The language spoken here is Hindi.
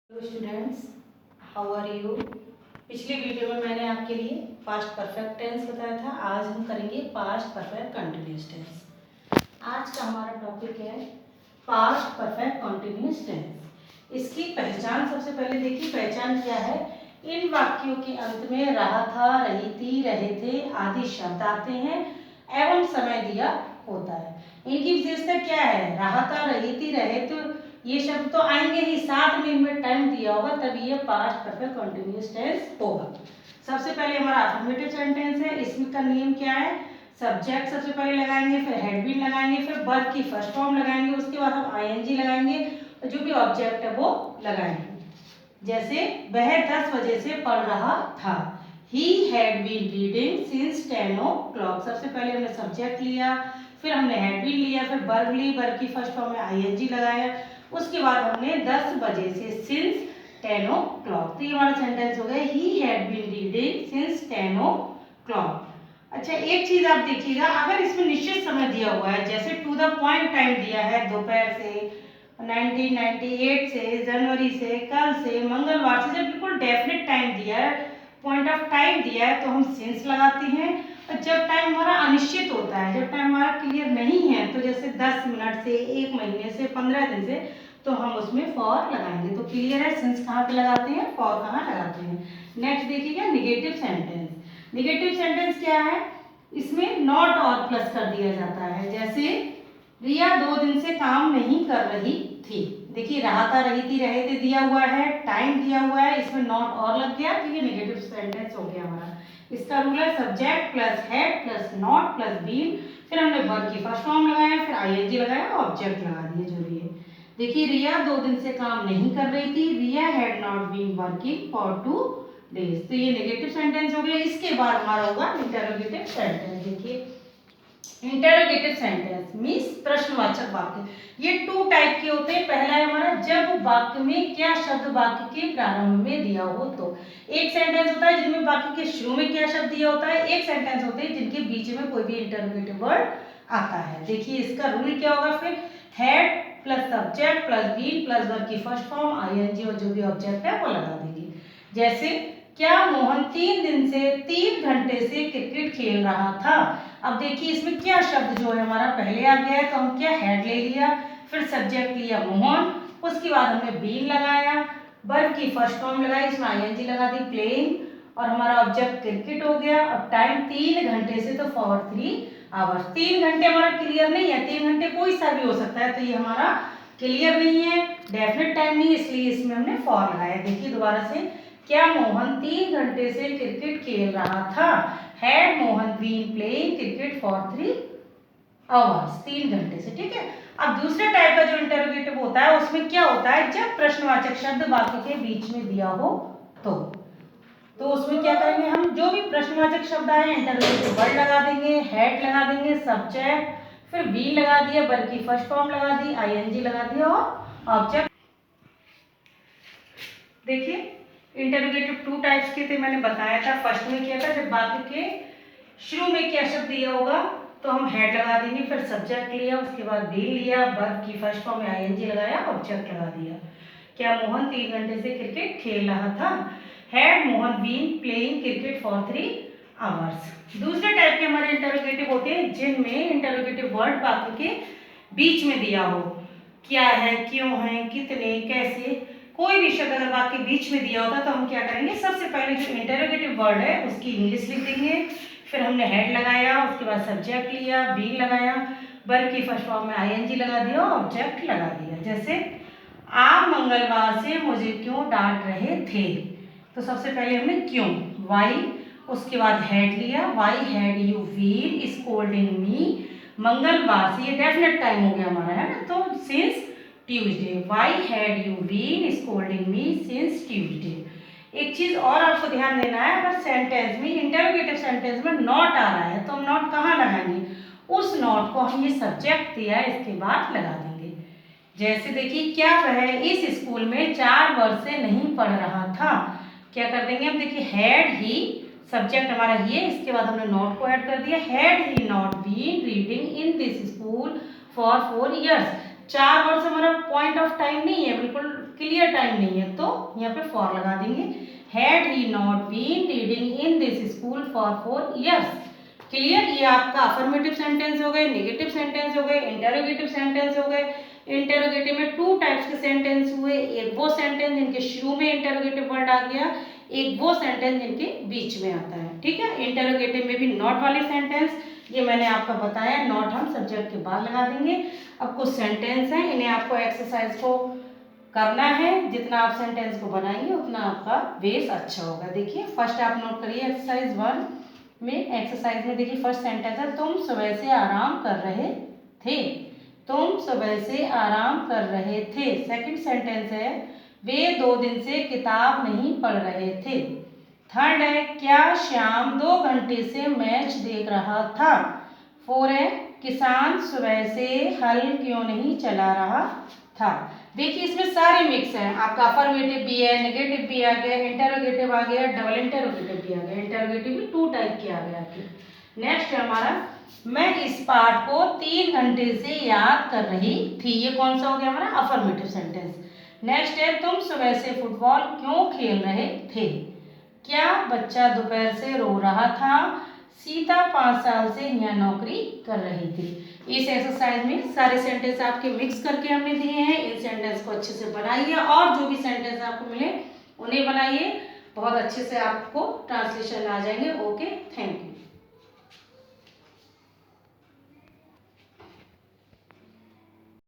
Hello students, how are you. पिछले वीडियो में मैंने आपके लिए पास्ट परफेक्ट टेंस बताया था। आज हम करेंगे पास्ट परफेक्ट कंटिन्यूअस टेंस। आज का हमारा टॉपिक है पास्ट परफेक्ट कंटिन्यूअस टेंस। इसकी पहचान सबसे पहले देखिए, पहचान क्या है। इन वाक्यों के अंत में रहा था, रही थी, रहे थे आदि शब्द आते हैं एवं समय दिया होता है। इनकी विशेषता क्या है। रहा था, रही थी, रहे तो ये शब्द तो आएंगे ही, साथ में इनमें टाइम दिया होगा, तभी ये पास्ट परफेक्ट कंटिन्यूअस टेंस होगा। सबसे पहले हमारा अफर्मेटिव सेंटेंस है। इसमें का नियम क्या है। सब्जेक्ट सबसे पहले लगाएंगे, फिर हेड बीन लगाएंगे, फिर वर्ब की फर्स्ट फॉर्म लगाएंगे, उसके बाद हम आईएनजी लगाएंगे और जो भी ऑब्जेक्ट है वो लगाएंगे। जैसे वह 10 बजे से पढ़ रहा था। He had been reading since 10 o'clock। सबसे पहले हमने सब्जेक्ट लिया, फिर हमने हैड बीन लिया, फिर वर्ब ली, वर्ब की फर्स्ट फॉर्म में आईएनजी लगाया, उसके बाद हमने 10 बजे से सिंस 10 o'clock। तो ये हमारा सेंटेंस हो गया he had been reading since 10 o'clock। अच्छा, एक चीज आप देखिएगा, अगर इसमें निश्चित समय दिया हुआ है, जैसे टू द पॉइंट टाइम दिया है, दोपहर से, 1998 से, जनवरी से, कल से, मंगलवार से, जब बिल्कुल डेफिनेट टाइम दिया है, पॉइंट ऑफ टाइम दिया है, तो हम सिंस लगाते हैं। और जब टाइम हमारा अनिश्चित होता है, जब टाइम हमारा क्लियर नहीं है, तो जैसे 10 मिनट से, 1 महीने से, 15 दिन से, तो हम उसमें फॉर लगाएंगे। तो क्लियर है, सिंस कहाँ पे लगाते हैं, फॉर कहाँ लगाते हैं। नेक्स्ट देखिएगा निगेटिव सेंटेंस। निगेटिव सेंटेंस क्या है। इसमें नॉट और प्लस कर दिया जाता है। जैसे रिया 2 दिन से काम नहीं कर रही थी। देखिए रहा था, रही थी, रहे थे दिया हुआ है, टाइम दिया हुआ है, इसमें नॉट और लग गया, तो ये नेगेटिव सेंटेंस हो गया हमारा। इसका रूल है subject plus had plus not plus been, फिर हमने वर्ब की फर्स्ट फॉर्म लगाया, फिर आईएनजी लगाया, ऑब्जेक्ट लगा दिए जो भी है। देखिए रिया 2 दिन से काम नहीं कर रही थी। Riya had not been working for 2 days. तो ये नेगेटिव सेंटेंस हो गया। इसके बाद हमारा होगा इंटरोगेटिव सेंटेंस। देखिए इंटरोगेटिव सेंटेंस मीन्स प्रश्नवाचक वाक्य। ये 2 टाइप के होते हैं। पहला है हमारा जब वाक्य में क्या शब्द वाक्य के प्रारंभ में दिया हो तो। एक सेंटेंस होता है जिनमें वाक्य के शुरू में क्या शब्द दिया होता है। एक सेंटेंस होते हैं जिनके बीच में कोई भी इंटरोगेटिव वर्ड आता है। देखिए इसका रूल क्या होगा। फिर had plus subject plus been plus verb की फर्स्ट फॉर्म आईएनजी और जो भी ऑब्जेक्ट है वो लगा देंगे। जैसे क्या मोहन 3 दिन से 3 घंटे से क्रिकेट खेल रहा था। अब देखिए इसमें क्या शब्द जो है हमारा पहले आ गया है, तो हम क्या हेड ले लिया, फिर सब्जेक्ट लिया मोहन, उसके बाद हमने बीन लगाया, वर्ब की फर्स्ट फॉर्म लगाई, इसमें आईएनजी लगा दी प्लेइंग, और हमारा ऑब्जेक्ट क्रिकेट हो गया। अब टाइम 3 घंटे से, तो फॉर 3 आवर्स। 3 घंटे हमारा क्लियर नहीं है, 3 घंटे कोई सा भी हो सकता है, तो ये हमारा क्लियर नहीं है, डेफिनेट टाइम नहीं, इसलिए इसमें हमने फॉर लगाया। देखिए दोबारा से, क्या मोहन 3 घंटे से क्रिकेट खेल रहा था। Had Mohan been playing cricket for 3 hours, 3 घंटे से। ठीक है। अब दूसरे टाइप का जो इंटरोगेटिव होता है उसमें क्या होता है, जब प्रश्नवाचक शब्द वाक्य के बीच में दिया हो तो उसमें क्या करेंगे हम, जो भी प्रश्नवाचक शब्द आए इंटरोगेटिव वर्ड लगा देंगे, हेड लगा देंगे, सब्जेक्ट, फिर बी लगा दिया, वर्ब की फर्स्ट फॉर्म लगा दी, आईएनजी लगा दिया और ऑब्जेक्ट। देखिए इंटरोगेटिव 2 टाइप्स के थे, मैंने बताया था। फर्स्ट में क्या था, जब वाक्य के शुरू में क्या शब्द दिया होगा तो हम हेड लगा देंगे, फिर सब्जेक्ट लिया, उसके बाद बी लिया, वर्ब की फर्स्ट फॉर्म में आईएनजी लगाया, ऑब्जेक्ट लगा दिया। क्या मोहन 3 घंटे से क्रिकेट खेल रहा था। Had Mohan been playing cricket for 3 hours. दूसरे टाइप के हमारे इंटरोगेटिव होते हैं जिनमें इंटरोगेटिव वर्ड वाक्य के बीच में दिया हो। क्या है, क्यों है, कितने, कैसे, कोई भी शब्द अगर वाक्य बीच में दिया होता तो हम क्या करेंगे, सबसे पहले जो इंटरोगेटिव वर्ड है उसकी इंग्लिश लिख देंगे, फिर हमने हेड लगाया, उसके बाद सब्जेक्ट लिया, बी लगाया, वर्ब की फर्स्ट फॉर्म में आईएनजी लगा दिया, ऑब्जेक्ट लगा दिया। जैसे आप मंगलवार से मुझे क्यों डांट रहे थे। तो सबसे पहले हमने क्यों, वाई, उसके बाद हेड लिया, why had you been scolding me मंगलवार से, ये डेफिनेट टाइम हो गया हमारा, है ना, तो since Tuesday, why had you been scolding me since Tuesday. एक चीज और आपको ध्यान देना है, अगर सेंटेंस में इंटरोगेटिव सेंटेंस में नॉट आ रहा है तो हम नॉट कहाँ लगाएंगे, उस नॉट को हम ये सब्जेक्ट दिया है इसके बाद लगा देंगे। जैसे देखिए क्या वह इस स्कूल में 4 वर्ष से नहीं पढ़ रहा था। क्या कर देंगे हम, देखिए हैड ही, सब्जेक्ट हमारा ये, इसके बाद हमने नॉट को ऐड कर दिया, had he not been reading in this school for 4 years. 4 वर्ष हमारा पॉइंट ऑफ टाइम नहीं है, बिल्कुल क्लियर टाइम नहीं है तो यहाँ पे फॉर लगा देंगे। Had he not been reading in this school for 4 years। Clear, ये आपका अफर्मेटिव सेंटेंस हो गए, नेगेटिव सेंटेंस हो गए, इंटेरोगेटिव सेंटेंस हो गए। इंटेरोगेटिव में 2 टाइप्स के सेंटेंस हुए, एक वो सेंटेंस जिनके शुरू में इंटेरोगेटिव वर्ड आ गया, एक वो सेंटेंस जिनके बीच में आता है। ठीक है, इंटेरोगेटिव में भी नॉट वाले सेंटेंस, ये मैंने आपको बताया, नॉट हम सब्जेक्ट के बाद लगा देंगे। अब कुछ सेंटेंस हैं, इन्हें आपको एक्सरसाइज को करना है, जितना आप सेंटेंस को बनाएंगे उतना आपका बेस अच्छा होगा। देखिए फर्स्ट आप नोट करिए एक्सरसाइज 1 में। एक्सरसाइज में देखिए फर्स्ट सेंटेंस है, तुम सुबह से आराम कर रहे थे। तुम सुबह से आराम कर रहे थे। सेकंड सेंटेंस है, वे 2 दिन से किताब नहीं पढ़ रहे थे। थर्ड है, क्या श्याम 2 घंटे से मैच देख रहा था। 4 है, किसान सुबह से हल क्यों नहीं चला रहा था। देखिए इसमें सारे मिक्स हैं, आपका अफर्मेटिव भी है, नेगेटिव भी आ गया, इंटेरोगेटिव आ गया, डबल इंटेरोगेटिव भी आ गया। इंटेरोगेटिव भी 2 टाइप के आ गए आपके। नेक्स्ट है हमारा, मैं इस पाठ को 3 घंटे से याद कर रही थी। ये कौन सा हो गया हमारा अफर्मेटिव सेंटेंस। नेक्स्ट है, तुम सुबह से फुटबॉल क्यों खेल रहे थे। क्या बच्चा दोपहर से रो रहा था। सीता 5 साल से यहाँ नौकरी कर रही थी। इस एक्सरसाइज में सारे सेंटेंस आपके मिक्स करके हमने दिए हैं, इन सेंटेंस को अच्छे से बनाइए और जो भी सेंटेंस आपको मिले उन्हें बनाइए, बहुत अच्छे से आपको ट्रांसलेशन आ जाएंगे। Okay, thank you.